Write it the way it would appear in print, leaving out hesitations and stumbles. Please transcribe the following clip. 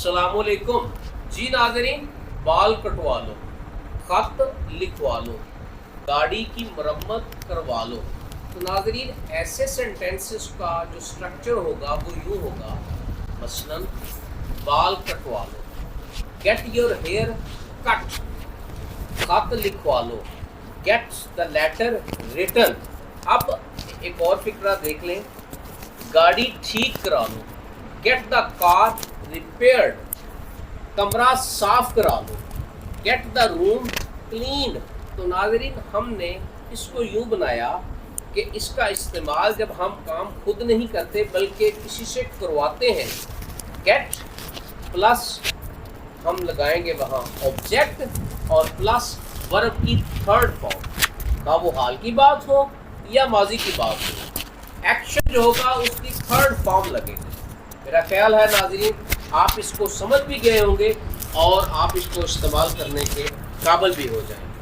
अस्सलाम वालेकुम जी नाज़रीन। बाल कटवा लो, ख़त लिखवा लो, गाड़ी की मरम्मत करवा लो। तो नाज़रीन ऐसे सेंटेंसेस का जो स्ट्रक्चर होगा वो यूँ होगा, मसलन बाल कटवा लो, गेट योर हेयर कट, ख़त लिखवा लो, गेट द लेटर रिटन। अब एक और फिक्रा देख लें, गाड़ी ठीक करा लो, गेट द कार रिपेयर्ड, कमरा साफ करा लो, गेट द रूम क्लीन। तो नाज़रीन हमने इसको यूँ बनाया कि इसका इस्तेमाल जब हम काम खुद नहीं करते बल्कि किसी से करवाते हैं, गेट प्लस हम लगाएंगे वहाँ ऑब्जेक्ट और प्लस वर्ब की थर्ड फॉर्म, ना वो हाल की बात हो या माजी की बात हो, एक्शन जो होगा उसकी थर्ड फॉर्म लगेगी। मेरा ख्याल है नाज़रीन आप इसको समझ भी गए होंगे और आप इसको इस्तेमाल करने के काबिल भी हो जाएंगे।